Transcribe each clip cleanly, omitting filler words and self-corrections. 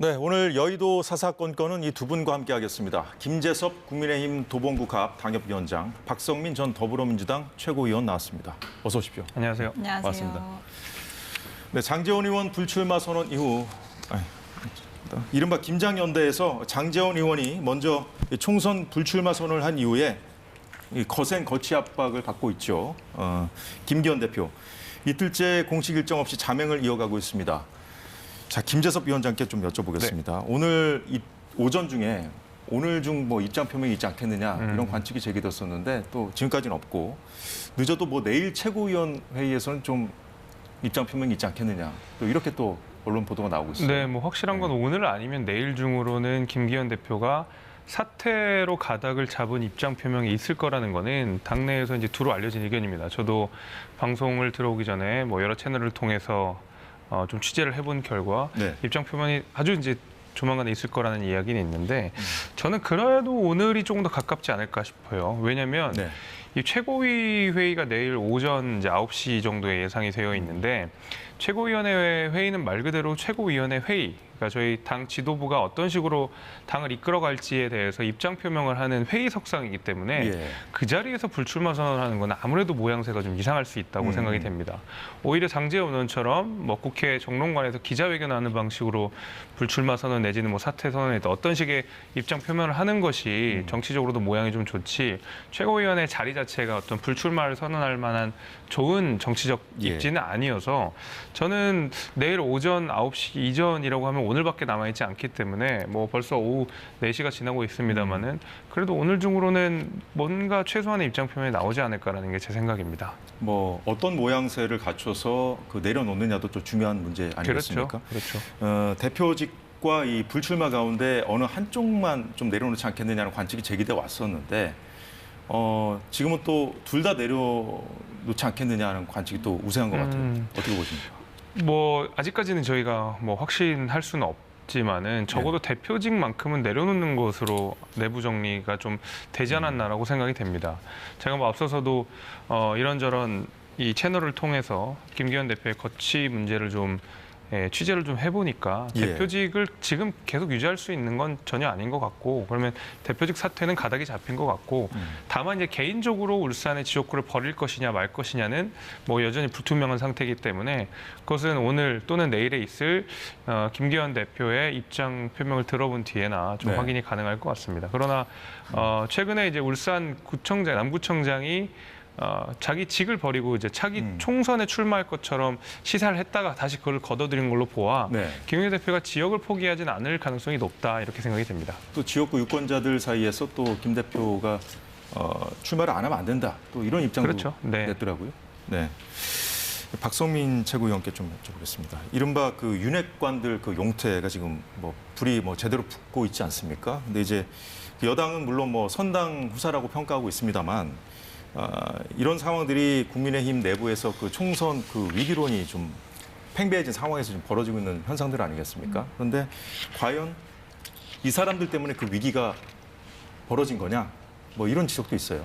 네, 오늘 여의도 사사건건은 이 두 분과 함께하겠습니다. 김재섭 국민의힘 도봉구갑 당협위원장, 박성민 전 더불어민주당 최고위원 나왔습니다. 어서 오십시오. 안녕하세요. 안녕하세요. 반갑습니다. 네, 장제원 의원 불출마 선언 이후 이른바 김장연대에서 장제원 의원이 먼저 총선 불출마 선언을 한 이후에 이 거센 거취 압박을 받고 있죠. 김기현 대표 이틀째 공식 일정 없이 자맹을 이어가고 있습니다. 자, 김재섭 위원장께 좀 여쭤보겠습니다. 네. 오늘 오전 중에 오늘 중 뭐 입장 표명이 있지 않겠느냐 이런 관측이 제기됐었는데 또 지금까지는 없고 늦어도 뭐 내일 최고위원 회의에서는 좀 입장 표명이 있지 않겠느냐 또 이렇게 또 언론 보도가 나오고 있어요. 네, 뭐 확실한 건 오늘 아니면 내일 중으로는 김기현 대표가 사퇴로 가닥을 잡은 입장 표명이 있을 거라는 거는 당내에서 이제 두루 알려진 의견입니다. 저도 방송을 들어오기 전에 뭐 여러 채널을 통해서 좀 취재를 해본 결과 네. 입장 표명이 아주 이제 조만간에 있을 거라는 이야기는 있는데 저는 그래도 오늘이 조금 더 가깝지 않을까 싶어요. 왜냐하면 네. 이 최고위 회의가 내일 오전 이제 9시 정도에 예상이 되어 있는데 최고위원회 회의는 말 그대로 최고위원회 회의. 그러니까 저희 당 지도부가 어떤 식으로 당을 이끌어갈지에 대해서 입장 표명을 하는 회의석상이기 때문에 예. 그 자리에서 불출마 선언하는 건 아무래도 모양새가 좀 이상할 수 있다고 생각이 됩니다. 오히려 장제원 의원처럼 뭐 국회 정론관에서 기자회견하는 방식으로 불출마 선언 내지는 뭐 사퇴 선언에 어떤 식의 입장 표명을 하는 것이 정치적으로도 모양이 좀 좋지 최고위원회 자리 자체가 어떤 불출마를 선언할 만한 좋은 정치적 입지는 아니어서 저는 내일 오전 9시 이전이라고 하면 오늘밖에 남아있지 않기 때문에 뭐 벌써 오후 4시가 지나고 있습니다만은 그래도 오늘 중으로는 뭔가 최소한의 입장 표명이 나오지 않을까라는 게 제 생각입니다. 뭐 어떤 모양새를 갖춰서 그 내려놓느냐도 좀 중요한 문제 아니겠습니까? 그렇죠. 대표직과 이 불출마 가운데 어느 한쪽만 좀 내려놓지 않겠느냐는 관측이 제기돼 왔었는데 지금은 또 둘 다 내려놓지 않겠느냐는 관측이 또 우세한 것 같아요. 어떻게 보십니까? 뭐 아직까지는 저희가 뭐 확신할 수는 없지만은 적어도 대표직만큼은 내려놓는 것으로 내부 정리가 좀 되지 않았나라고 생각이 됩니다. 제가 뭐 앞서서도 이런저런 이 채널을 통해서 김기현 대표의 거취 문제를 좀 취재를 좀 해보니까 대표직을 지금 계속 유지할 수 있는 건 전혀 아닌 것 같고 그러면 대표직 사퇴는 가닥이 잡힌 것 같고 다만 이제 개인적으로 울산의 지역구를 버릴 것이냐 말 것이냐는 뭐 여전히 불투명한 상태이기 때문에 그것은 오늘 또는 내일에 있을 김기현 대표의 입장 표명을 들어본 뒤에나 좀 확인이 가능할 것 같습니다. 그러나 최근에 이제 울산 구청장 남구청장이 자기 직을 버리고 이제 차기 총선에 출마할 것처럼 시사를 했다가 다시 그걸 거둬들인 걸로 보아 김기현 대표가 지역을 포기하지는 않을 가능성이 높다 이렇게 생각이 됩니다. 또 지역구 유권자들 사이에서 또 김 대표가 출마를 안 하면 안 된다. 또 이런 입장도 냈더라고요. 네. 박성민 최고위원께 좀 여쭤보겠습니다. 이른바 그 윤핵관들 그 용태가 지금 뭐 불이 뭐 제대로 붙고 있지 않습니까? 근데 이제 그 여당은 물론 뭐 선당 후사라고 평가하고 있습니다만. 이런 상황들이 국민의힘 내부에서 그 총선 그 위기론이 좀 팽배해진 상황에서 좀 벌어지고 있는 현상들 아니겠습니까? 그런데 과연 이 사람들 때문에 그 위기가 벌어진 거냐? 뭐 이런 지적도 있어요.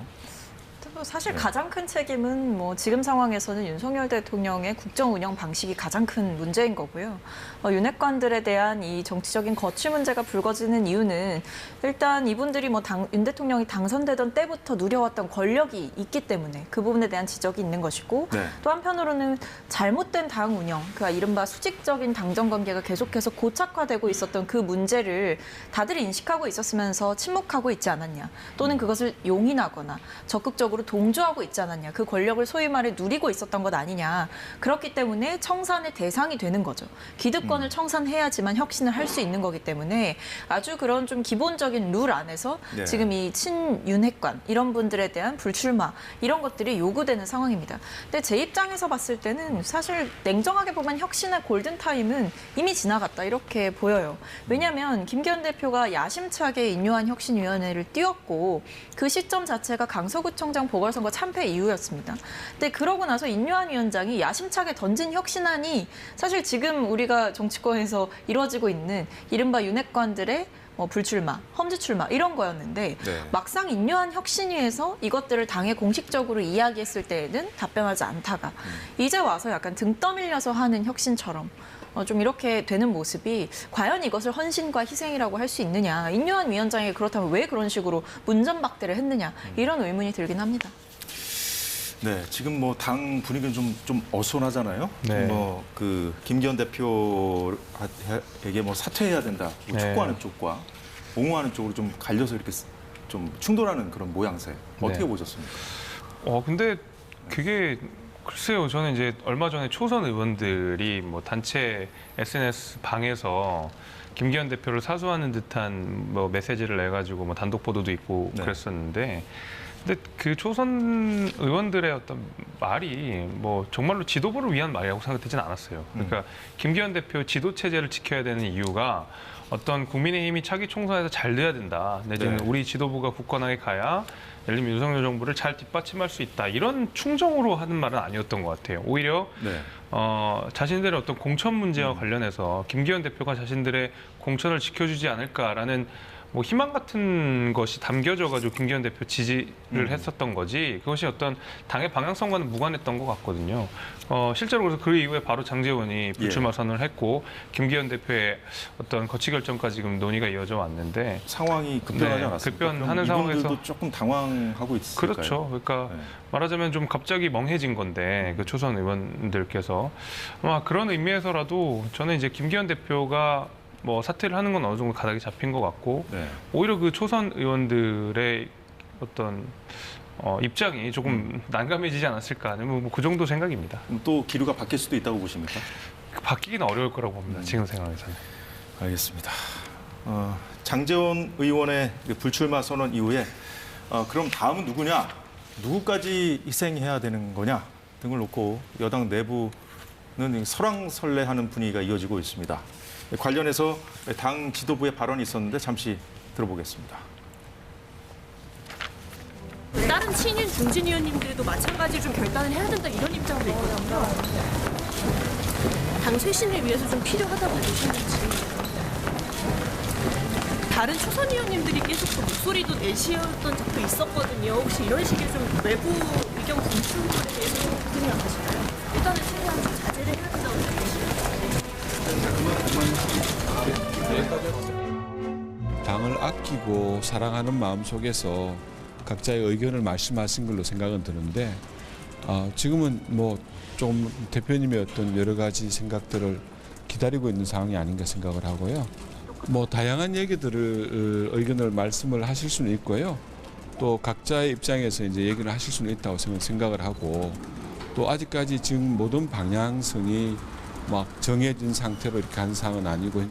사실 가장 큰 책임은 뭐 지금 상황에서는 윤석열 대통령의 국정 운영 방식이 가장 큰 문제인 거고요. 윤핵관들에 대한 이 정치적인 거취 문제가 불거지는 이유는 일단 이분들이 뭐 윤 대통령이 당선되던 때부터 누려왔던 권력이 있기 때문에 그 부분에 대한 지적이 있는 것이고 또 한편으로는 잘못된 당 운영, 그러니까 이른바 수직적인 당정 관계가 계속해서 고착화되고 있었던 그 문제를 다들 인식하고 있었으면서 침묵하고 있지 않았냐. 또는 그것을 용인하거나 적극적으로 동조하고 있지 않았냐. 그 권력을 소위 말해 누리고 있었던 것 아니냐. 그렇기 때문에 청산의 대상이 되는 거죠. 기득권을 청산해야지만 혁신을 할 수 있는 거기 때문에 아주 그런 좀 기본적인 룰 안에서 지금 이 친윤핵관 이런 분들에 대한 불출마 이런 것들이 요구되는 상황입니다. 근데 제 입장에서 봤을 때는 사실 냉정하게 보면 혁신의 골든타임은 이미 지나갔다 이렇게 보여요. 왜냐하면 김기현 대표가 야심차게 인요한 혁신위원회를 띄웠고 그 시점 자체가 강서구청장 보궐선거 참패 이후였습니다. 근데 그러고 나서 인요한 위원장이 야심차게 던진 혁신안이 사실 지금 우리가 정치권에서 이루어지고 있는 이른바 윤핵관들의 불출마, 험지 출마 이런 거였는데 막상 인요한 혁신위에서 이것들을 당에 공식적으로 이야기했을 때에는 답변하지 않다가 이제 와서 약간 등 떠밀려서 하는 혁신처럼 좀 이렇게 되는 모습이 과연 이것을 헌신과 희생이라고 할 수 있느냐. 인요한 위원장이 그렇다면 왜 그런 식으로 문전박대를 했느냐. 이런 의문이 들긴 합니다. 네, 지금 뭐 당 분위기는 좀 어수선하잖아요. 네. 뭐 그 김기현 대표에게 뭐 사퇴해야 된다, 뭐 네. 촉구하는 쪽과 옹호하는 쪽으로 좀 갈려서 이렇게 좀 충돌하는 그런 모양새. 어떻게 네. 보셨습니까? 근데 그게 글쎄요. 저는 이제 얼마 전에 초선 의원들이 뭐 단체 SNS 방에서 김기현 대표를 사수하는 듯한 뭐 메시지를 내가지고 뭐 단독 보도도 있고 네. 그랬었는데, 근데 그 초선 의원들의 어떤 말이 뭐 정말로 지도부를 위한 말이라고 생각되지는 않았어요. 그러니까 김기현 대표 지도 체제를 지켜야 되는 이유가 어떤 국민의힘이 차기 총선에서 잘 돼야 된다. 내지는 네. 우리 지도부가 굳건하게 가야 예를 들면 윤석열 정부를 잘 뒷받침할 수 있다. 이런 충정으로 하는 말은 아니었던 것 같아요. 오히려 네. 자신들의 어떤 공천 문제와 관련해서 김기현 대표가 자신들의 공천을 지켜주지 않을까라는 뭐 희망 같은 것이 담겨져가지고 김기현 대표 지지를 했었던 거지, 그것이 어떤 당의 방향성과는 무관했던 것 같거든요. 실제로 그래서 그 이후에 바로 장제원이 불출마 선언을 했고 김기현 대표의 어떤 거취 결정까지 지금 논의가 이어져 왔는데, 상황이 급변하지 네, 않았습니까? 급변하는 그럼 상황에서 이분들도 조금 당황하고 있을까요? 그렇죠. 그러니까 네. 말하자면 좀 갑자기 멍해진 건데, 그 초선 의원들께서 아마 그런 의미에서라도 저는 이제 김기현 대표가 뭐 사퇴를 하는 건 어느 정도 가닥이 잡힌 것 같고, 네. 오히려 그 초선 의원들의 어떤 입장이 조금 난감해지지 않았을까 하는 뭐 그 정도 생각입니다. 그럼 또 기류가 바뀔 수도 있다고 보십니까? 바뀌기는 어려울 거라고 봅니다. 지금 상황에서는. 알겠습니다. 장제원 의원의 불출마 선언 이후에 그럼 다음은 누구냐? 누구까지 희생해야 되는 거냐? 등을 놓고 여당 내부는 설왕설래하는 분위기가 이어지고 있습니다. 관련해서 당 지도부의 발언이 있었는데 잠시 들어보겠습니다. 다른 친윤 중진 의원님들도 마찬가지로 좀 결단을 해야 된다 이런 입장도 있거든요. 당 쇄신을 위해서 좀 필요하다고 보시는지. 다른 초선 의원님들이 계속 그 목소리도 내시었던 적도 있었거든요. 혹시 이런 식의 좀 외부 의견 분출에 대해서 어떻게 생각하시나요? 일단은 최대한 좀 자제를 해야 된다고 생각하시나요? 당을 아끼고 사랑하는 마음 속에서 각자의 의견을 말씀하신 걸로 생각은 드는데, 지금은 뭐 좀 대표님의 어떤 여러 가지 생각들을 기다리고 있는 상황이 아닌가 생각을 하고요. 뭐 다양한 얘기들을 의견을 말씀을 하실 수는 있고요. 또 각자의 입장에서 이제 얘기를 하실 수는 있다고 생각을 하고, 또 아직까지 지금 모든 방향성이 막 정해진 상태로 이렇게 한 상황은 아니고.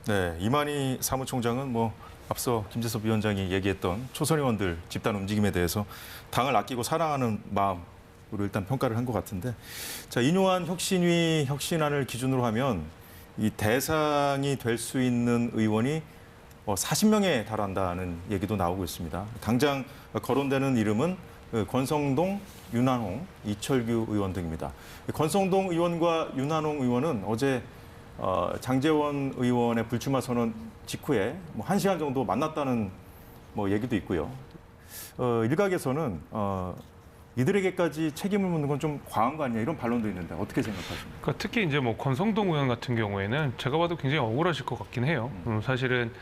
네, 이만희 사무총장은 뭐 앞서 김재섭 위원장이 얘기했던 초선 의원들 집단 움직임에 대해서 당을 아끼고 사랑하는 마음으로 일단 평가를 한 것 같은데, 자, 인요한 혁신위 혁신안을 기준으로 하면 이 대상이 될 수 있는 의원이 40명에 달한다는 얘기도 나오고 있습니다. 당장 거론되는 이름은 권성동, 윤한홍, 이철규 의원 등입니다. 권성동 의원과 윤한홍 의원은 어제 장제원 의원의 불출마 선언 직후에 뭐 1시간 정도 만났다는 뭐 얘기도 있고요. 일각에서는 이들에게까지 책임을 묻는 건 좀 과한 거 아니냐 이런 반론도 있는데 어떻게 생각하십니까? 그러니까 특히 이제 뭐 권성동 의원 같은 경우에는 제가 봐도 굉장히 억울하실 것 같긴 해요. 사실은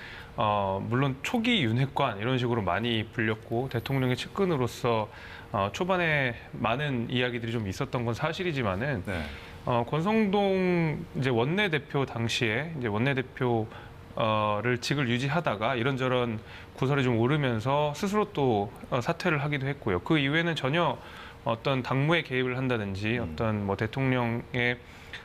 물론 초기 윤핵관 이런 식으로 많이 불렸고 대통령의 측근으로서 초반에 많은 이야기들이 좀 있었던 건 사실이지만은 네. 권성동 이제 원내대표 당시에 이제 원내대표를 직을 유지하다가 이런저런 구설이 좀 오르면서 스스로 또 사퇴를 하기도 했고요. 그 이후에는 전혀 어떤 당무에 개입을 한다든지 어떤 뭐 대통령의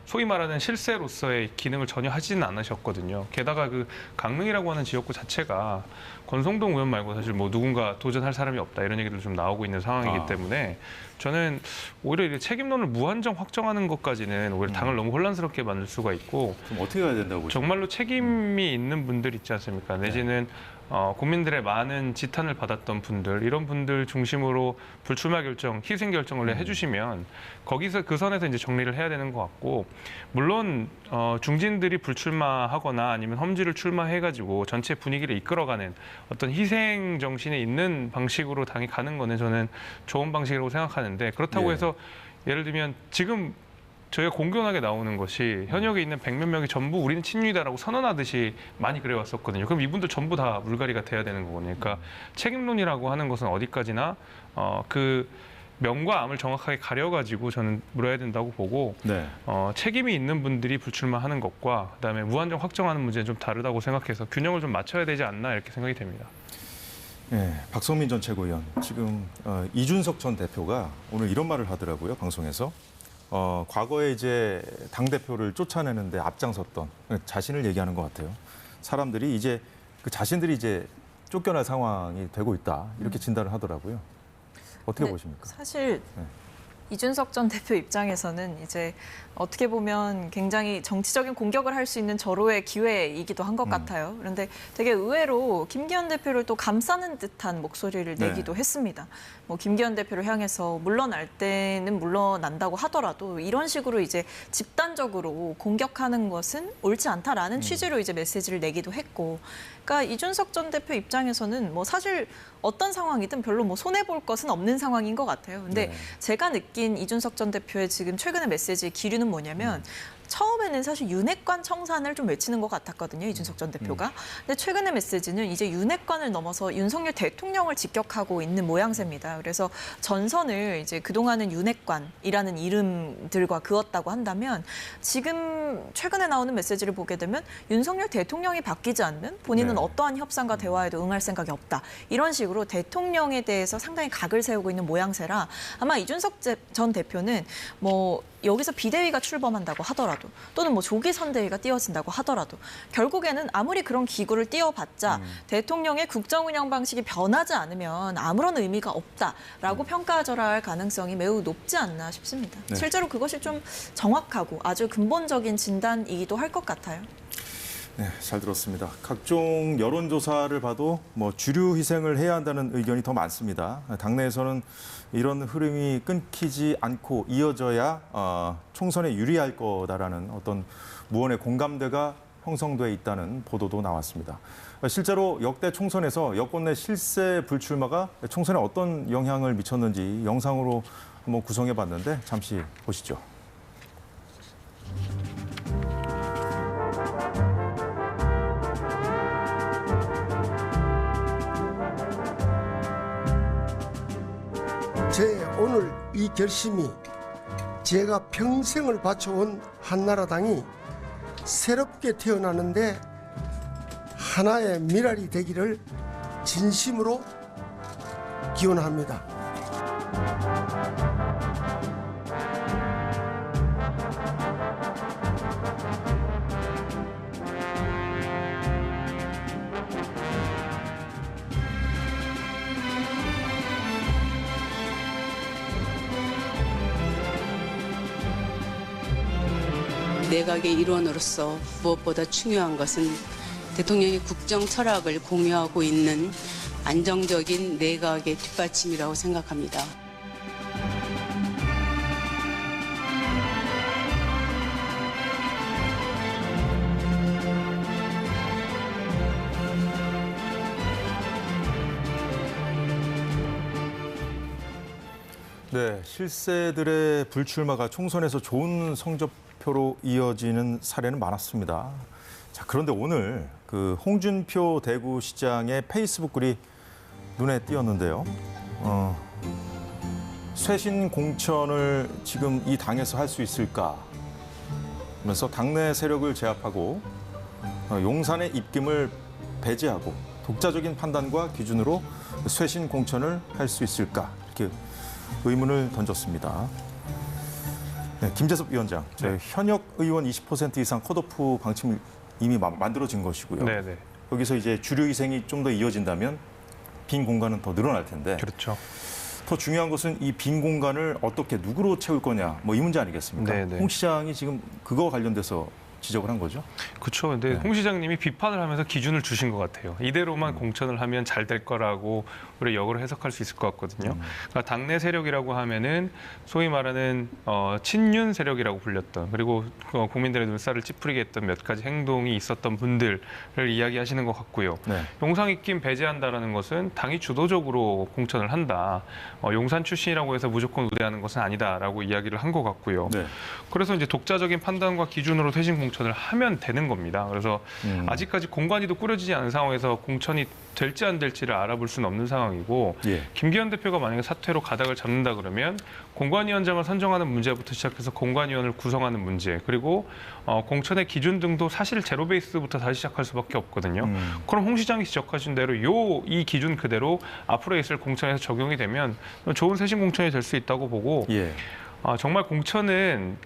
소위 말하는 실세로서의 기능을 전혀 하지는 않으셨거든요. 게다가 그 강릉이라고 하는 지역구 자체가 권성동 의원 말고 사실 뭐 누군가 도전할 사람이 없다 이런 얘기도 좀 나오고 있는 상황이기 때문에 저는 오히려 이렇게 책임론을 무한정 확정하는 것까지는 오히려 당을 너무 혼란스럽게 만들 수가 있고, 그럼 어떻게 해야 된다고 보십니까? 정말로 책임이 있는 분들 있지 않습니까? 내지는 국민들의 많은 지탄을 받았던 분들, 이런 분들 중심으로 불출마 결정, 희생 결정을 해주시면 거기서 그 선에서 이제 정리를 해야 되는 것 같고, 물론 중진들이 불출마하거나 아니면 험지를 출마해가지고 전체 분위기를 이끌어가는 어떤 희생 정신이 있는 방식으로 당이 가는 거는 저는 좋은 방식이라고 생각하는데, 그렇다고 예. 해서 예를 들면 지금 저희가 공견하게 나오는 것이 현역에 있는 100몇 명이 전부 우리는 친윤이다라고 선언하듯이 많이 그래왔었거든요. 그럼 이분들 전부 다 물갈이가 돼야 되는 거거든요. 그러니까 책임론이라고 하는 것은 어디까지나 그 명과 암을 정확하게 가려가지고 저는 물어야 된다고 보고 네. 책임이 있는 분들이 불출마하는 것과 그다음에 무한정 확정하는 문제는 좀 다르다고 생각해서 균형을 좀 맞춰야 되지 않나 이렇게 생각이 됩니다. 네, 박성민 전 최고위원, 지금 이준석 전 대표가 오늘 이런 말을 하더라고요, 방송에서. 과거에 이제 당대표를 쫓아내는데 앞장섰던 자신을 얘기하는 것 같아요. 사람들이 이제 그 자신들이 이제 쫓겨날 상황이 되고 있다, 이렇게 진단을 하더라고요. 어떻게 네, 보십니까? 사실 네. 이준석 전 대표 입장에서는 이제 어떻게 보면 굉장히 정치적인 공격을 할 수 있는 절호의 기회이기도 한 것 같아요. 그런데 되게 의외로 김기현 대표를 또 감싸는 듯한 목소리를 내기도 했습니다. 뭐 김기현 대표를 향해서 물러날 때는 물러난다고 하더라도 이런 식으로 이제 집단적으로 공격하는 것은 옳지 않다라는 취지로 이제 메시지를 내기도 했고, 그러니까 이준석 전 대표 입장에서는 뭐 사실 어떤 상황이든 별로 뭐 손해 볼 것은 없는 상황인 것 같아요. 근데 제가 느낀 이준석 전 대표의 지금 최근의 메시지의 기류는 뭐냐면 처음에는 사실 윤핵관 청산을 좀 외치는 것 같았거든요, 이준석 전 대표가. 근데 최근의 메시지는 이제 윤핵관을 넘어서 윤석열 대통령을 직격하고 있는 모양새입니다. 그래서 전선을 이제 그동안은 윤핵관이라는 이름들과 그었다고 한다면 지금 최근에 나오는 메시지를 보게 되면 윤석열 대통령이 바뀌지 않는 본인은 어떠한 협상과 대화에도 응할 생각이 없다. 이런 식으로 대통령에 대해서 상당히 각을 세우고 있는 모양새라 아마 이준석 전 대표는 뭐 여기서 비대위가 출범한다고 하더라도 또는 뭐 조기 선대위가 띄워진다고 하더라도 결국에는 아무리 그런 기구를 띄워봤자 대통령의 국정 운영 방식이 변하지 않으면 아무런 의미가 없다라고 평가절하할 가능성이 매우 높지 않나 싶습니다. 네. 실제로 그것이 좀 정확하고 아주 근본적인 진단이기도 할 것 같아요. 네, 잘 들었습니다. 각종 여론조사를 봐도 뭐 주류 희생을 해야 한다는 의견이 더 많습니다. 당내에서는 이런 흐름이 끊기지 않고 이어져야 총선에 유리할 거다라는 어떤 무언의 공감대가 형성돼 있다는 보도도 나왔습니다. 실제로 역대 총선에서 여권 내 실세 불출마가 총선에 어떤 영향을 미쳤는지 영상으로 한번 구성해 봤는데 잠시 보시죠. 제 오늘 이 결심이 제가 평생을 바쳐온 한나라당이 새롭게 태어나는데 하나의 미랄이 되기를 진심으로 기원합니다. 내각의 일원으로서 무엇보다 중요한 것은 대통령의 국정 철학을 공유하고 있는 안정적인 내각의 뒷받침이라고 생각합니다. 네, 실세들의 불출마가 총선에서 좋은 성적표로 이어지는 사례는 많았습니다. 자, 그런데 오늘 그 홍준표 대구시장의 페이스북 글이 눈에 띄었는데요. 쇄신 공천을 지금 이 당에서 할 수 있을까? 하면서 당내 세력을 제압하고 용산의 입김을 배제하고 독자적인 판단과 기준으로 쇄신 공천을 할 수 있을까? 이렇게 의문을 던졌습니다. 네, 김재섭 위원장, 저희 현역 의원 20% 이상 컷오프 방침이 이미 만들어진 것이고요. 네네. 여기서 이제 주류 희생이 좀 더 이어진다면 빈 공간은 더 늘어날 텐데. 그렇죠. 더 중요한 것은 이 빈 공간을 어떻게 누구로 채울 거냐, 뭐 이 문제 아니겠습니까? 네네. 홍 시장이 지금 그거 관련돼서 지적을 한 거죠. 그렇죠. 근데 홍 시장님이 비판을 하면서 기준을 주신 것 같아요. 이대로만 공천을 하면 잘 될 거라고 우리 역으로 해석할 수 있을 것 같거든요. 그러니까 당내 세력이라고 하면은 소위 말하는 친윤 세력이라고 불렸던, 그리고 국민들의 눈살을 찌푸리게 했던 몇 가지 행동이 있었던 분들을 이야기하시는 것 같고요. 네. 용산 입김 배제한다라는 것은 당이 주도적으로 공천을 한다. 용산 출신이라고 해서 무조건 우대하는 것은 아니다라고 이야기를 한 것 같고요. 네. 그래서 이제 독자적인 판단과 기준으로 퇴진 공천을 하면 되는 겁니다. 그래서 아직까지 공관위도 꾸려지지 않은 상황에서 공천이 될지 안 될지를 알아볼 수는 없는 상황이고, 예. 김기현 대표가 만약에 사퇴로 가닥을 잡는다 그러면 공관위원장을 선정하는 문제부터 시작해서 공관위원을 구성하는 문제, 그리고 공천의 기준 등도 사실 제로 베이스부터 다시 시작할 수밖에 없거든요. 그럼 홍 시장이 지적하신 대로 이 기준 그대로 앞으로 있을 공천에서 적용이 되면 좋은 세신 공천이 될 수 있다고 보고, 예. 정말 공천은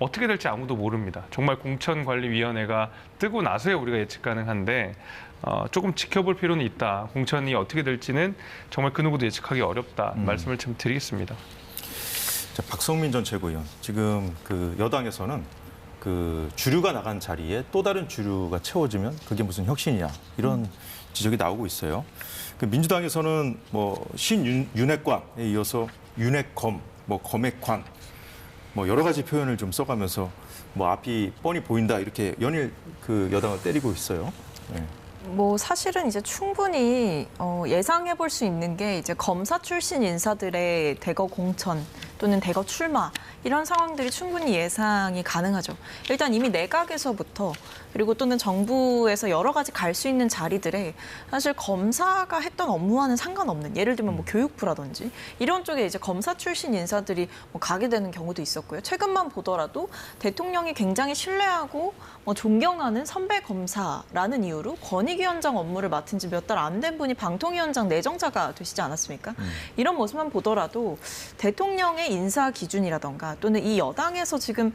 어떻게 될지 아무도 모릅니다. 정말 공천관리위원회가 뜨고 나서야 우리가 예측 가능한데 조금 지켜볼 필요는 있다. 공천이 어떻게 될지는 정말 그 누구도 예측하기 어렵다. 말씀을 좀 드리겠습니다. 자, 박성민 전 최고위원, 지금 그 여당에서는 그 주류가 나간 자리에 또 다른 주류가 채워지면 그게 무슨 혁신이냐, 이런 지적이 나오고 있어요. 그 민주당에서는 뭐 신윤핵관에 이어서 윤핵검, 뭐 검핵관, 뭐 여러 가지 표현을 좀 써가면서 뭐 앞이 뻔히 보인다, 이렇게 연일 그 여당을 때리고 있어요. 네. 뭐 사실은 이제 충분히 예상해 볼 수 있는 게 이제 검사 출신 인사들의 대거 공천 또는 대거 출마 이런 상황들이 충분히 예상이 가능하죠. 일단 이미 내각에서부터 그리고 또는 정부에서 여러 가지 갈 수 있는 자리들에 사실 검사가 했던 업무와는 상관없는, 예를 들면 뭐 교육부라든지 이런 쪽에 이제 검사 출신 인사들이 뭐 가게 되는 경우도 있었고요. 최근만 보더라도 대통령이 굉장히 신뢰하고 뭐 존경하는 선배 검사라는 이유로 권익위원장 업무를 맡은 지 몇 달 안 된 분이 방통위원장 내정자가 되시지 않았습니까? 이런 모습만 보더라도 대통령의 인사 기준이라던가 또는 이 여당에서 지금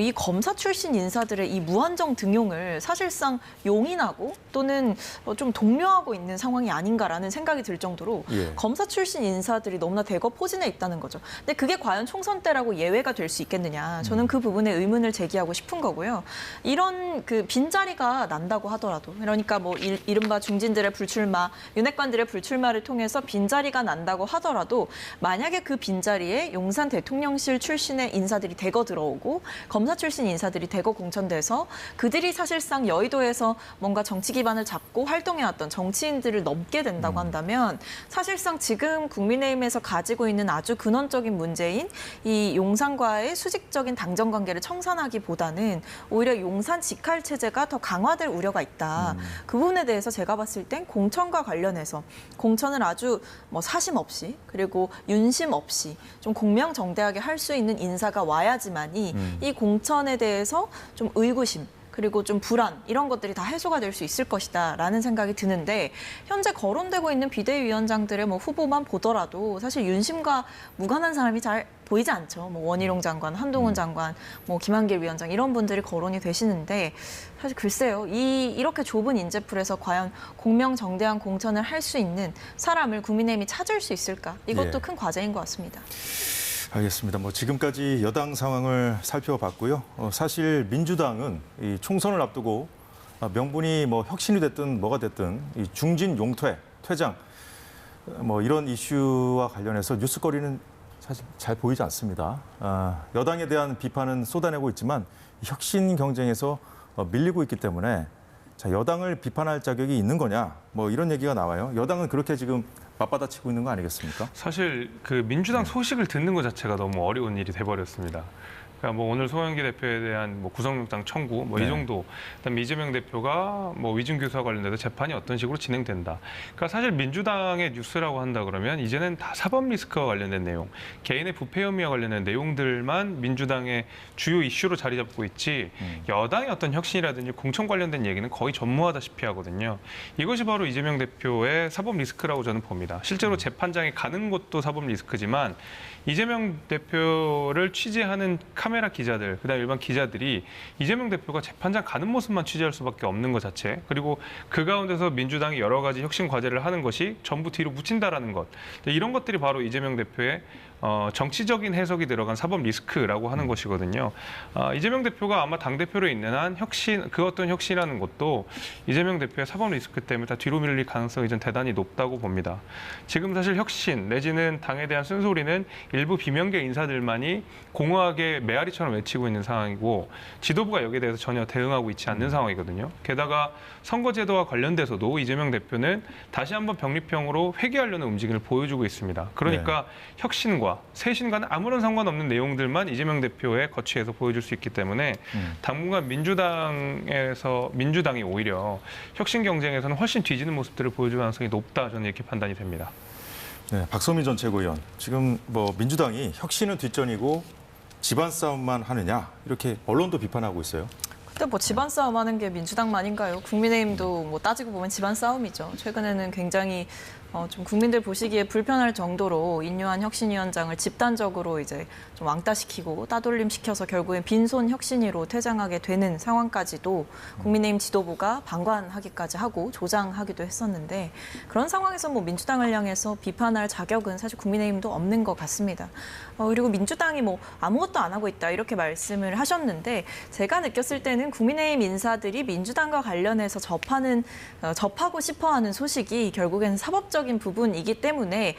이 검사 출신 인사들의 이 무한정 등용을 사실상 용인하고 또는 좀 독려하고 있는 상황이 아닌가라는 생각이 들 정도로 예. 검사 출신 인사들이 너무나 대거 포진해 있다는 거죠. 근데 그게 과연 총선 때라고 예외가 될 수 있겠느냐. 저는 그 부분에 의문을 제기하고 싶은 거고요. 이런 그 빈자리가 난다고 하더라도, 그러니까 뭐 이른바 중진들의 불출마, 윤핵관들의 불출마를 통해서 빈자리가 난다고 하더라도 만약에 그 빈자리에 용산 대통령실 출신의 인사들이 대거 들어오고 검사 출신 인사들이 대거 공천돼서 그들이 사실상 여의도에서 뭔가 정치 기반을 잡고 활동해왔던 정치인들을 넘게 된다고 한다면 사실상 지금 국민의힘에서 가지고 있는 아주 근원적인 문제인 이 용산과의 수직적인 당정 관계를 청산하기보다는 오히려 용산 직할 체제가 더 강화될 우려가 있다. 그 부분에 대해서 제가 봤을 땐 공천과 관련해서 공천을 아주 뭐 사심 없이 그리고 윤심 없이 좀 공명정대하게 할 수 있는 인사가 와야지만이 이 공천에 대해서 좀 의구심 그리고 좀 불안 이런 것들이 다 해소가 될 수 있을 것이다라는 생각이 드는데, 현재 거론되고 있는 비대위원장들의 뭐 후보만 보더라도 사실 윤심과 무관한 사람이 잘 보이지 않죠. 뭐 원희룡 장관, 한동훈 장관, 뭐 김한길 위원장 이런 분들이 거론이 되시는데, 사실 글쎄요, 이렇게 좁은 인재풀에서 과연 공명정대한 공천을 할 수 있는 사람을 국민의힘이 찾을 수 있을까? 이것도 큰 과제인 것 같습니다. 알겠습니다. 뭐 지금까지 여당 상황을 살펴봤고요. 사실 민주당은 이 총선을 앞두고 명분이 뭐 혁신이 됐든 뭐가 됐든 이 중진 용퇴, 퇴장 뭐 이런 이슈와 관련해서 뉴스거리는 사실 잘 보이지 않습니다. 여당에 대한 비판은 쏟아내고 있지만 혁신 경쟁에서 밀리고 있기 때문에 자, 여당을 비판할 자격이 있는 거냐, 뭐 이런 얘기가 나와요. 여당은 그렇게 지금 맞받아치고 있는 거 아니겠습니까? 사실 그 민주당 소식을 듣는 것 자체가 너무 어려운 일이 돼버렸습니다. 그러니까 뭐 오늘 송영기 대표에 대한 뭐 구속영장 청구 뭐 이 정도, 그다음에 이재명 대표가 뭐 위증 교수와 관련돼서 재판이 어떤 식으로 진행된다. 그러니까 사실 민주당의 뉴스라고 한다 그러면 이제는 다 사법 리스크와 관련된 내용, 개인의 부패 혐의와 관련된 내용들만 민주당의 주요 이슈로 자리 잡고 있지 여당의 어떤 혁신이라든지 공천 관련된 얘기는 거의 전무하다시피 하거든요. 이것이 바로 이재명 대표의 사법 리스크라고 저는 봅니다. 실제로 재판장에 가는 것도 사법 리스크지만 이재명 대표를 취재하는 카메라 기자들, 그다음에 일반 기자들이 이재명 대표가 재판장 가는 모습만 취재할 수밖에 없는 것 자체, 그리고 그 가운데서 민주당이 여러 가지 혁신 과제를 하는 것이 전부 뒤로 묻힌다라는 것, 이런 것들이 바로 이재명 대표의 정치적인 해석이 들어간 사법 리스크라고 하는 것이거든요. 이재명 대표가 아마 당대표로 있는 한 그 어떤 혁신이라는 것도 이재명 대표의 사법 리스크 때문에 다 뒤로 밀릴 가능성이 좀 대단히 높다고 봅니다. 지금 사실 혁신 내지는 당에 대한 쓴소리는 일부 비명계 인사들만이 공허하게 메아리처럼 외치고 있는 상황이고 지도부가 여기에 대해서 전혀 대응하고 있지 않는 상황이거든요. 게다가 선거제도와 관련돼서도 이재명 대표는 다시 한번 병립형으로 회귀하려는 움직임을 보여주고 있습니다. 그러니까 혁신과 쇄신과는 아무런 상관없는 내용들만 이재명 대표의 거취에서 보여줄 수 있기 때문에 당분간 민주당이 오히려 혁신 경쟁에서는 훨씬 뒤지는 모습들을 보여줄 가능성이 높다, 저는 이렇게 판단이 됩니다. 네, 박성민 전 최고위원, 지금 뭐 민주당이 혁신은 뒷전이고 집안 싸움만 하느냐 이렇게 언론도 비판하고 있어요. 근데 뭐 집안 싸움하는 게 민주당만인가요? 국민의힘도 뭐 따지고 보면 집안 싸움이죠. 최근에는 굉장히 좀 국민들 보시기에 불편할 정도로 인류한 혁신위원장을 집단적으로 이제 좀 왕따시키고 따돌림시켜서 결국엔 빈손 혁신위로 퇴장하게 되는 상황까지도 국민의힘 지도부가 방관하기까지 하고 조장하기도 했었는데 그런 상황에서 뭐 민주당을 향해서 비판할 자격은 사실 국민의힘도 없는 것 같습니다. 그리고 민주당이 뭐 아무것도 안 하고 있다 이렇게 말씀을 하셨는데 제가 느꼈을 때는 국민의힘 인사들이 민주당과 관련해서 접하고 싶어하는 소식이 결국엔 사법적인 부분이기 때문에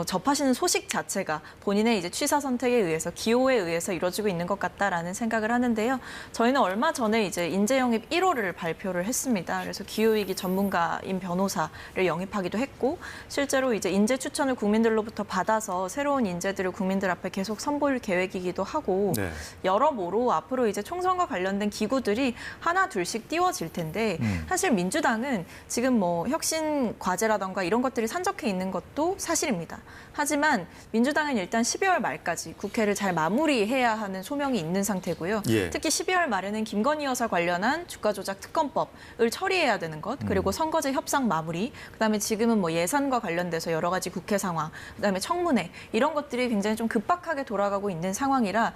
접하시는 소식 자체가 본인의 이제 취사 선택에 의해서 기호에 의해서 이루어지고 있는 것 같다라는 생각을 하는데요. 저희는 얼마 전에 이제 인재 영입 1호를 발표를 했습니다. 그래서 기후위기 전문가인 변호사를 영입하기도 했고 실제로 이제 인재 추천을 국민들로부터 받아서 새로운 인재들을 국민들 앞에 계속 선보일 계획이기도 하고 네. 여러모로 앞으로 이제 총선과 관련된 기구들이 하나 둘씩 띄워질 텐데 사실 민주당은 지금 뭐 혁신 과제라던가 이런 것들이 산적해 있는 것도 사실입니다. 하지만 민주당은 일단 12월 말까지 국회를 잘 마무리해야 하는 소명이 있는 상태고요. 예. 특히 12월 말에는 김건희 여사 관련한 주가조작 특검법을 처리해야 되는 것, 그리고 선거제 협상 마무리, 그다음에 지금은 뭐 예산과 관련돼서 여러 가지 국회 상황, 그다음에 청문회 이런 것들이 굉장히 좀 급박하게 돌아가고 있는 상황이라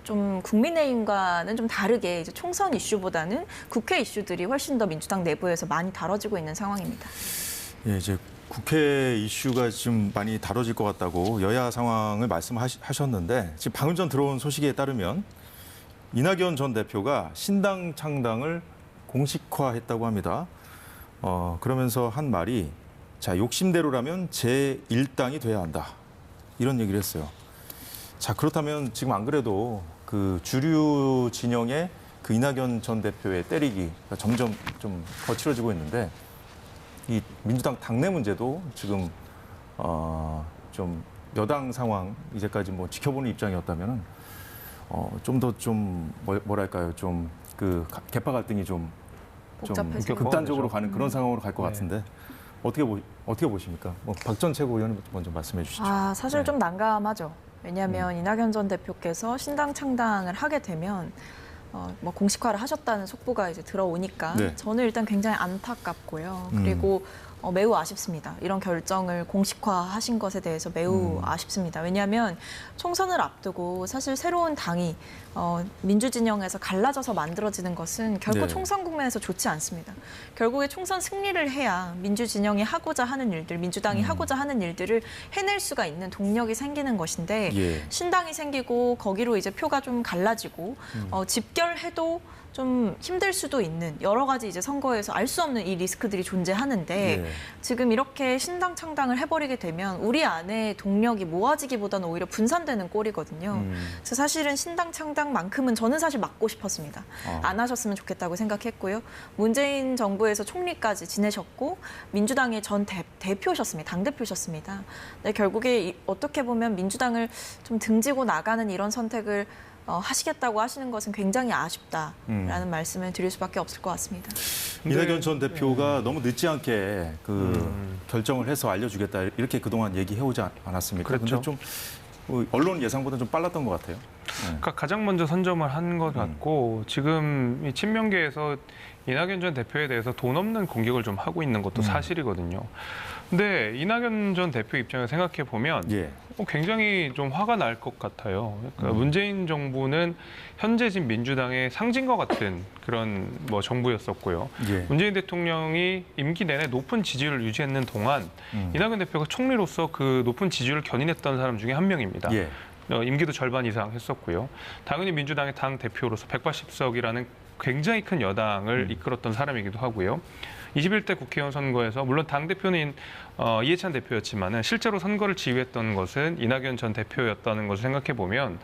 좀 국민의힘과는 좀 다르게 이제 총선 이슈보다는 국회 이슈들이 훨씬 더 민주당 내부에서 많이 다뤄지고 있는 상황입니다. 예, 이제 국회 이슈가 좀 많이 다뤄질 것 같다고 여야 상황을 말씀하셨는데 지금 방금 전 들어온 소식에 따르면 이낙연 전 대표가 신당 창당을 공식화했다고 합니다. 그러면서 한 말이 자, 욕심대로라면 제1당이 돼야 한다. 이런 얘기를 했어요. 자, 그렇다면 지금 안 그래도 그 주류 진영의 그 이낙연 전 대표의 때리기가 점점 좀 거칠어지고 있는데 이 민주당 당내 문제도 지금 좀 여당 상황 이제까지 뭐 지켜보는 입장이었다면은 좀 더 좀 뭐랄까요 좀 그 개파 갈등이 좀 극단적으로 가는 그런 상황으로 갈 것 같은데 어떻게 보십니까? 뭐 박 전 최고위원님 먼저 말씀해 주시죠. 사실 네. 좀 난감하죠. 왜냐하면 이낙연 전 대표께서 신당 창당을 하게 되면 뭐 공식화를 하셨다는 속보가 이제 들어오니까 네. 저는 일단 굉장히 안타깝고요. 그리고 매우 아쉽습니다. 이런 결정을 공식화하신 것에 대해서 매우 아쉽습니다. 왜냐하면 총선을 앞두고 사실 새로운 당이 민주진영에서 갈라져서 만들어지는 것은 결코 네. 총선 국면에서 좋지 않습니다. 결국에 총선 승리를 해야 민주진영이 하고자 하는 일들, 민주당이 하고자 하는 일들을 해낼 수가 있는 동력이 생기는 것인데 예. 신당이 생기고 거기로 이제 표가 좀 갈라지고 집결해도 좀 힘들 수도 있는 여러 가지 이제 선거에서 알 수 없는 이 리스크들이 존재하는데 예. 지금 이렇게 신당 창당을 해버리게 되면 우리 안에 동력이 모아지기보다는 오히려 분산되는 꼴이거든요. 그래서 사실은 신당 창당만큼은 저는 사실 막고 싶었습니다. 안 하셨으면 좋겠다고 생각했고요. 문재인 정부에서 총리까지 지내셨고 민주당의 전 대표셨습니다. 당대표셨습니다. 근데 결국에 어떻게 보면 민주당을 좀 등지고 나가는 이런 선택을 하시겠다고 하시는 것은 굉장히 아쉽다라는 말씀을 드릴 수밖에 없을 것 같습니다. 이낙연 전 대표가 너무 늦지 않게 결정을 해서 알려주겠다 이렇게 그동안 얘기해오지 않았습니까? 그렇죠. 근데 좀 언론 예상보다 좀 빨랐던 것 같아요. 그러니까 가장 먼저 선점을 한 것 같고 지금 이 친명계에서 이낙연 전 대표에 대해서 돈 없는 공격을 좀 하고 있는 것도 사실이거든요. 근데 이낙연 전 대표 입장에서 생각해 보면 예. 굉장히 좀 화가 날 것 같아요. 그러니까 문재인 정부는 현재진 민주당의 상징과 같은 그런 뭐 정부였었고요. 예. 문재인 대통령이 임기 내내 높은 지지율을 유지했는 동안 이낙연 대표가 총리로서 그 높은 지지율을 견인했던 사람 중에 한 명입니다. 예. 임기도 절반 이상 했었고요. 당연히 민주당의 당 대표로서 180석이라는 굉장히 큰 여당을 이끌었던 사람이기도 하고요. 21대 국회의원 선거에서 물론 당대표는 이해찬 대표였지만 실제로 선거를 지휘했던 것은 이낙연 전 대표였다는 것을 생각해 보면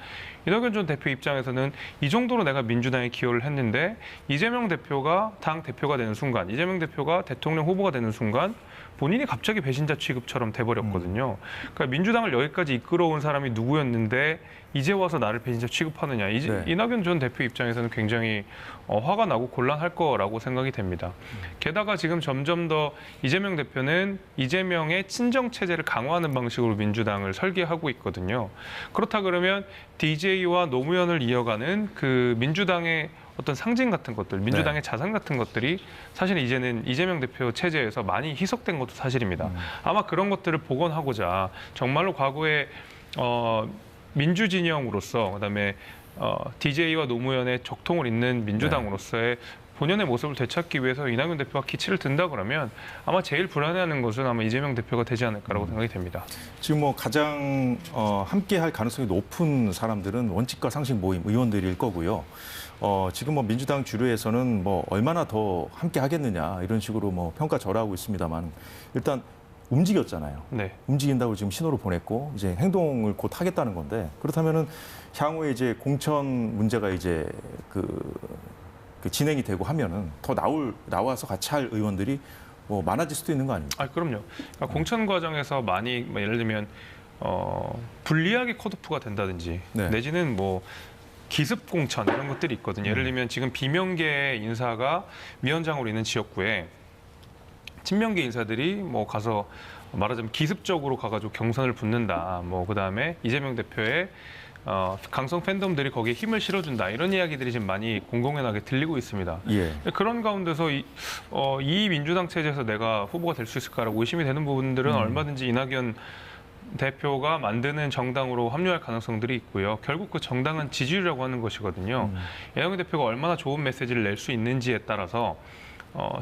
이낙연 전 대표 입장에서는 이 정도로 내가 민주당에 기여를 했는데 이재명 대표가 당 대표가 되는 순간, 이재명 대표가 대통령 후보가 되는 순간 본인이 갑자기 배신자 취급처럼 돼버렸거든요. 그러니까 민주당을 여기까지 이끌어온 사람이 누구였는데 이제 와서 나를 배신자 취급하느냐. 이낙연 전 대표 입장에서는 굉장히 화가 나고 곤란할 거라고 생각이 됩니다. 게다가 지금 점점 더 이재명 대표는 이재명의 친정체제를 강화하는 방식으로 민주당을 설계하고 있거든요. 그렇다 그러면 DJ와 노무현을 이어가는 그 민주당의 어떤 상징 같은 것들, 민주당의 자산 같은 것들이 사실 이제는 이재명 대표 체제에서 많이 희석된 것도 사실입니다. 아마 그런 것들을 복원하고자 정말로 과거에 민주진영으로서 그다음에 DJ와 노무현의 적통을 잇는 민주당으로서의 본연의 모습을 되찾기 위해서 이낙연 대표가 기치를 든다 그러면 아마 제일 불안해하는 것은 아마 이재명 대표가 되지 않을까라고 생각이 됩니다. 지금 뭐 가장 함께할 가능성이 높은 사람들은 원칙과 상식 모임 의원들일 거고요. 지금 뭐 민주당 주류에서는 뭐 얼마나 더 함께 하겠느냐 이런 식으로 뭐 평가절하하고 있습니다만 일단 움직였잖아요. 네. 움직인다고 지금 신호를 보냈고 이제 행동을 곧 하겠다는 건데 그렇다면은 향후에 이제 공천 문제가 이제 그 진행이 되고 하면은 더 나와서 같이 할 의원들이 뭐 많아질 수도 있는 거 아닙니까? 그럼요. 그러니까 공천 과정에서 많이 뭐 예를 들면 불리하게 컷오프가 된다든지 내지는 뭐 기습 공천 이런 것들이 있거든요. 예를 들면 지금 비명계 인사가 위원장으로 있는 지역구에 친명계 인사들이 뭐 가서 말하자면 기습적으로 가가지고 경선을 붙는다. 뭐 그다음에 이재명 대표의 강성 팬덤들이 거기에 힘을 실어준다. 이런 이야기들이 지금 많이 공공연하게 들리고 있습니다. 예. 그런 가운데서 이 민주당 체제에서 내가 후보가 될 수 있을까라고 의심이 되는 부분들은 얼마든지 이낙연 대표가 만드는 정당으로 합류할 가능성들이 있고요. 결국 그 정당은 지지율이라고 하는 것이거든요. 이낙연 대표가 얼마나 좋은 메시지를 낼 수 있는지에 따라서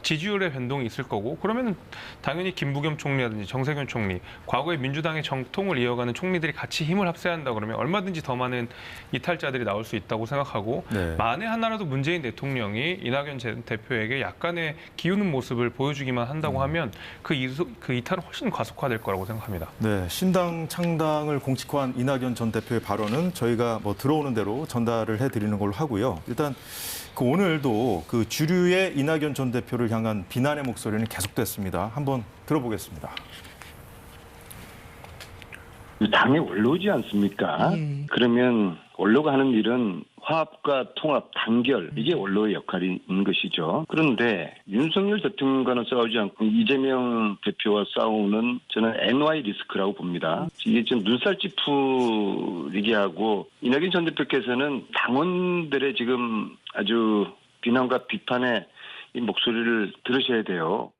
지지율의 변동이 있을 거고 그러면 당연히 김부겸 총리라든지 정세균 총리, 과거에 민주당의 정통을 이어가는 총리들이 같이 힘을 합세한다 그러면 얼마든지 더 많은 이탈자들이 나올 수 있다고 생각하고 만에 하나라도 문재인 대통령이 이낙연 대표에게 약간의 기우는 모습을 보여주기만 한다고 하면 그 이탈은 훨씬 과속화될 거라고 생각합니다. 네, 신당 창당을 공식화한 이낙연 전 대표의 발언은 저희가 뭐 들어오는 대로 전달을 해드리는 걸로 하고요. 일단 오늘도 그 주류의 이낙연 전 대표를 향한 비난의 목소리는 계속됐습니다. 한번 들어보겠습니다. 당의 원로지 않습니까? 그러면 원로가 하는 일은 화합과 통합, 단결 이게 원로의 역할인 것이죠. 그런데 윤석열 대통령과는 싸우지 않고 이재명 대표와 싸우는 저는 NY 리스크라고 봅니다. 이게 좀 눈살찌푸리게 하고 이낙연 전 대표께서는 당원들의 지금 아주 비난과 비판의 이 목소리를 들으셔야 돼요.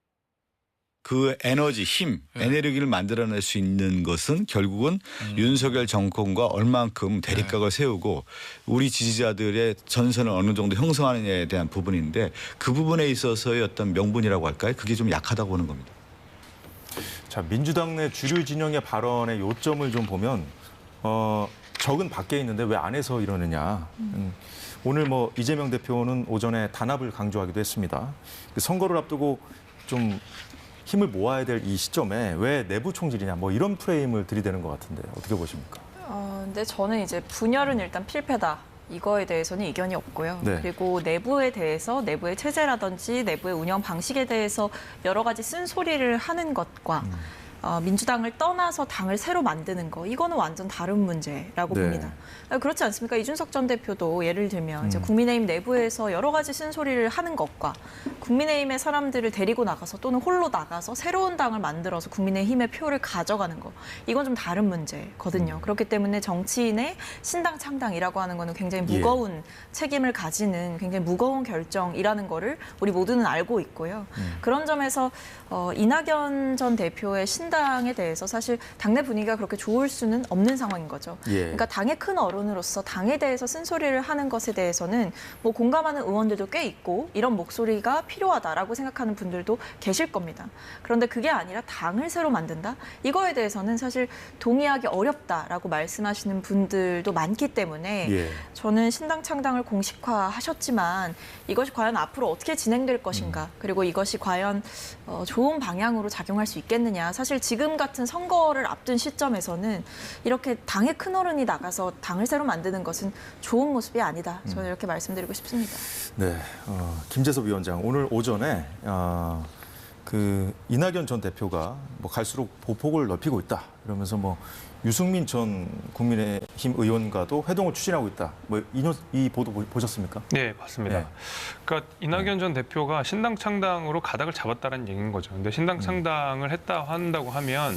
그 에너지, 힘, 에너지를 만들어낼 수 있는 것은 결국은 윤석열 정권과 얼만큼 대립각을 세우고 우리 지지자들의 전선을 어느 정도 형성하느냐에 대한 부분인데 그 부분에 있어서의 어떤 명분이라고 할까요? 그게 좀 약하다고 보는 겁니다. 자, 민주당 내 주류 진영의 발언의 요점을 좀 보면 적은 밖에 있는데 왜 안에서 이러느냐. 오늘 뭐 이재명 대표는 오전에 단합을 강조하기도 했습니다. 선거를 앞두고 좀 힘을 모아야 될 이 시점에 왜 내부 총질이냐 뭐 이런 프레임을 들이대는 것 같은데 어떻게 보십니까? 근데 저는 이제 분열은 일단 필패다. 이거에 대해서는 이견이 없고요. 그리고 내부에 대해서 내부의 체제라든지 내부의 운영 방식에 대해서 여러 가지 쓴소리를 하는 것과 민주당을 떠나서 당을 새로 만드는 거 이거는 완전 다른 문제라고 네. 봅니다. 그렇지 않습니까? 이준석 전 대표도 예를 들면 이제 국민의힘 내부에서 여러 가지 쓴소리를 하는 것과 국민의힘의 사람들을 데리고 나가서 또는 홀로 나가서 새로운 당을 만들어서 국민의힘의 표를 가져가는 거 이건 좀 다른 문제거든요. 그렇기 때문에 정치인의 신당 창당이라고 하는 거는 굉장히 무거운 책임을 가지는 굉장히 무거운 결정이라는 거를 우리 모두는 알고 있고요. 그런 점에서 이낙연 전 대표의 신당에 대해서 사실 당내 분위기가 그렇게 좋을 수는 없는 상황인 거죠. 그러니까 당의 큰 어른으로서 당에 대해서 쓴소리를 하는 것에 대해서는 뭐 공감하는 의원들도 꽤 있고 이런 목소리가 필요하다라고 생각하는 분들도 계실 겁니다. 그런데 그게 아니라 당을 새로 만든다? 이거에 대해서는 사실 동의하기 어렵다라고 말씀하시는 분들도 많기 때문에 저는 신당 창당을 공식화하셨지만 이것이 과연 앞으로 어떻게 진행될 것인가 그리고 이것이 과연 좋은 방향으로 작용할 수 있겠느냐. 사실 지금 같은 선거를 앞둔 시점에서는 이렇게 당의 큰어른이 나가서 당을 새로 만드는 것은 좋은 모습이 아니다. 저는 이렇게 말씀드리고 싶습니다. 네, 김재섭 위원장 오늘 오전에 그 이낙연 전 대표가 뭐 갈수록 보폭을 넓히고 있다. 이러면서 뭐 유승민 전 국민의힘 의원과도 회동을 추진하고 있다. 뭐 이 보도 보셨습니까? 네, 봤습니다. 네. 그러니까 이낙연 전 대표가 신당 창당으로 가닥을 잡았다는 얘기인 거죠. 근데 신당 창당을 한다고 하면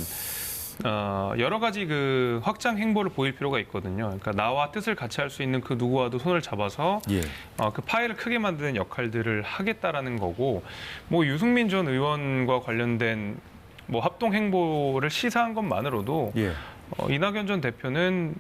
여러 가지 그 확장 행보를 보일 필요가 있거든요. 그러니까 나와 뜻을 같이 할 수 있는 그 누구와도 손을 잡아서 그 파일을 크게 만드는 역할들을 하겠다라는 거고, 뭐 유승민 전 의원과 관련된 뭐 합동 행보를 시사한 것만으로도 이낙연 전 대표는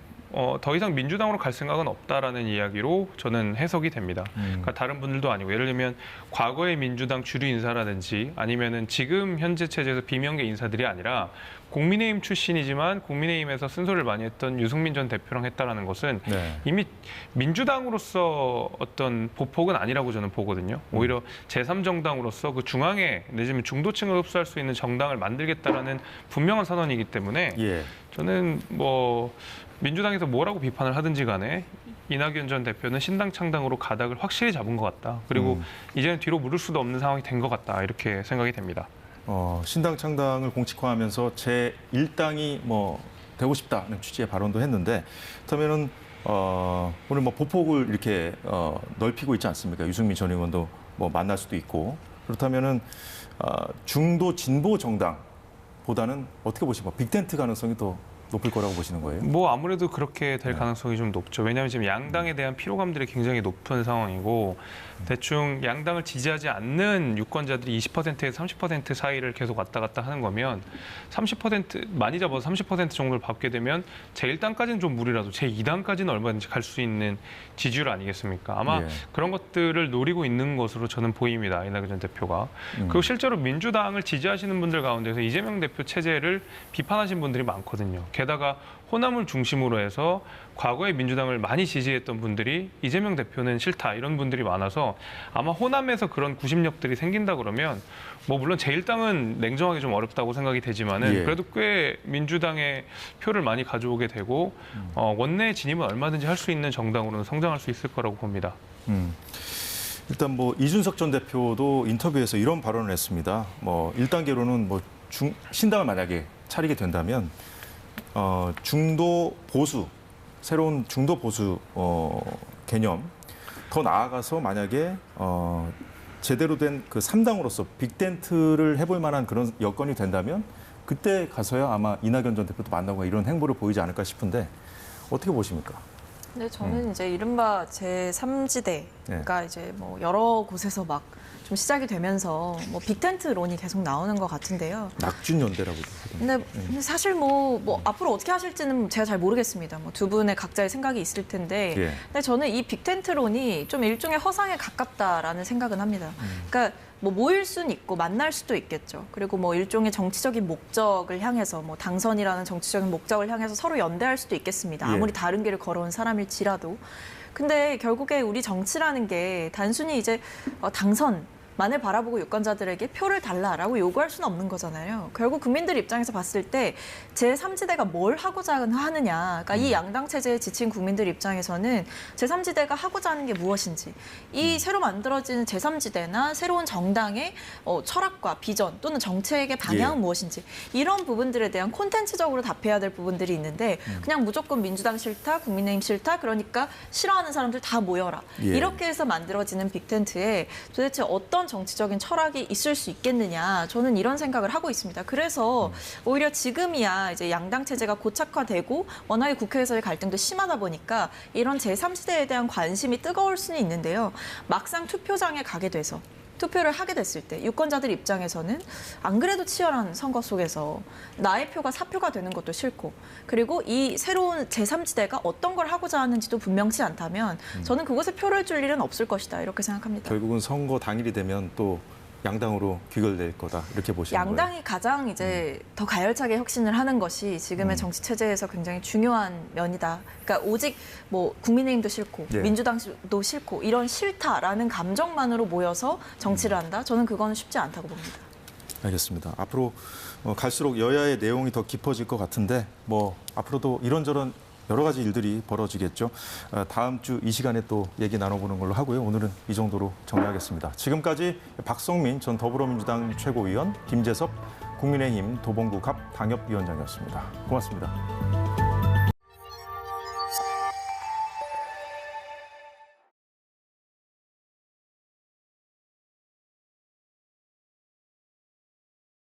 더 이상 민주당으로 갈 생각은 없다라는 이야기로 저는 해석이 됩니다. 그러니까 다른 분들도 아니고 예를 들면 과거의 민주당 주류 인사라든지 아니면은 지금 현재 체제에서 비명계 인사들이 아니라 국민의힘 출신이지만 국민의힘에서 쓴소리를 많이 했던 유승민 전 대표랑 했다라는 것은 이미 민주당으로서 어떤 보폭은 아니라고 저는 보거든요. 오히려 제3정당으로서 그 중앙에 내지는 중도층을 흡수할 수 있는 정당을 만들겠다라는 분명한 선언이기 때문에 저는 뭐 민주당에서 뭐라고 비판을 하든지 간에 이낙연 전 대표는 신당 창당으로 가닥을 확실히 잡은 것 같다. 그리고 이제는 뒤로 물을 수도 없는 상황이 된 것 같다. 이렇게 생각이 됩니다. 신당 창당을 공식화하면서 제1당이 뭐 되고 싶다는 취지의 발언도 했는데 그렇다면은 오늘 뭐 보폭을 이렇게 넓히고 있지 않습니까? 유승민 전 의원도 뭐 만날 수도 있고 그렇다면은 중도 진보 정당보다는 어떻게 보십니까? 빅텐트 가능성이 더 높을 거라고 보시는 거예요? 뭐 아무래도 그렇게 될 가능성이 좀 높죠. 왜냐하면 지금 양당에 대한 피로감들이 굉장히 높은 상황이고 대충 양당을 지지하지 않는 유권자들이 20%에서 30% 사이를 계속 왔다 갔다 하는 거면 30% 많이 잡아서 30% 정도를 받게 되면 제1당까지는 좀 무리라도 제2당까지는 얼마든지 갈 수 있는 지지율 아니겠습니까? 아마 그런 것들을 노리고 있는 것으로 저는 보입니다. 이낙연 전 대표가. 그리고 실제로 민주당을 지지하시는 분들 가운데서 이재명 대표 체제를 비판하신 분들이 많거든요. 게다가 호남을 중심으로 해서 과거에 민주당을 많이 지지했던 분들이 이재명 대표는 싫다 이런 분들이 많아서 아마 호남에서 그런 구심력들이 생긴다 그러면 뭐 물론 제1당은 냉정하게 좀 어렵다고 생각이 되지만은 그래도 꽤 민주당의 표를 많이 가져오게 되고 원내 진입은 얼마든지 할 수 있는 정당으로는 성장할 수 있을 거라고 봅니다. 일단 뭐 이준석 전 대표도 인터뷰에서 이런 발언을 했습니다. 뭐 1단계로는 뭐 신당을 만약에 차리게 된다면 중도 보수, 새로운 중도 보수 개념, 더 나아가서 만약에 제대로 된 그 3당으로서 빅텐트를 해볼 만한 그런 여건이 된다면 그때 가서야 아마 이낙연 전 대표도 만나고 이런 행보를 보이지 않을까 싶은데 어떻게 보십니까? 네, 저는 이제 이른바 제3지대가 이제 뭐 여러 곳에서 막 좀 시작이 되면서 뭐 빅텐트론이 계속 나오는 것 같은데요. 낙준 연대라고도 하던데. 근데 사실 뭐 앞으로 어떻게 하실지는 제가 잘 모르겠습니다. 뭐 두 분의 각자의 생각이 있을 텐데, 근데 저는 이 빅텐트론이 좀 일종의 허상에 가깝다라는 생각은 합니다. 그러니까 뭐 모일 수는 있고 만날 수도 있겠죠. 그리고 뭐 일종의 정치적인 목적을 향해서 뭐 당선이라는 정치적인 목적을 향해서 서로 연대할 수도 있겠습니다. 아무리 다른 길을 걸어온 사람일지라도. 근데 결국에 우리 정치라는 게 단순히 이제 당선 만을 바라보고 유권자들에게 표를 달라라고 요구할 수는 없는 거잖아요. 결국 국민들 입장에서 봤을 때 제3지대가 뭘 하고자 하느냐. 그러니까 이 양당 체제에 지친 국민들 입장에서는 제3지대가 하고자 하는 게 무엇인지, 이 새로 만들어지는 제3지대나 새로운 정당의 철학과 비전 또는 정책의 방향은 무엇인지, 이런 부분들에 대한 콘텐츠적으로 답해야 될 부분들이 있는데 그냥 무조건 민주당 싫다, 국민의힘 싫다, 그러니까 싫어하는 사람들 다 모여라. 이렇게 해서 만들어지는 빅텐트에 도대체 어떤 정치적인 철학이 있을 수 있겠느냐, 저는 이런 생각을 하고 있습니다. 그래서 오히려 지금이야 이제 양당 체제가 고착화되고 워낙에 국회에서의 갈등도 심하다 보니까 이런 제3지대에 대한 관심이 뜨거울 수는 있는데요. 막상 투표장에 가게 돼서 투표를 하게 됐을 때 유권자들 입장에서는 안 그래도 치열한 선거 속에서 나의 표가 사표가 되는 것도 싫고, 그리고 이 새로운 제3지대가 어떤 걸 하고자 하는지도 분명치 않다면 저는 그곳에 표를 줄 일은 없을 것이다, 이렇게 생각합니다. 결국은 선거 당일이 되면 또 양당으로 귀결될 거다, 이렇게 보시는 거예요? 양당이 가장 이제 더 가열차게 혁신을 하는 것이 지금의 정치 체제에서 굉장히 중요한 면이다. 그러니까 오직 뭐 국민의힘도 싫고 민주당도 싫고 이런 싫다라는 감정만으로 모여서 정치를 한다. 저는 그건 쉽지 않다고 봅니다. 알겠습니다. 앞으로 갈수록 여야의 내용이 더 깊어질 것 같은데 뭐 앞으로도 이런저런 여러 가지 일들이 벌어지겠죠. 다음 주 이 시간에 또 얘기 나눠보는 걸로 하고요. 오늘은 이 정도로 정리하겠습니다. 지금까지 박성민 전 더불어민주당 최고위원, 김재섭 국민의힘 도봉구 갑 당협위원장이었습니다. 고맙습니다.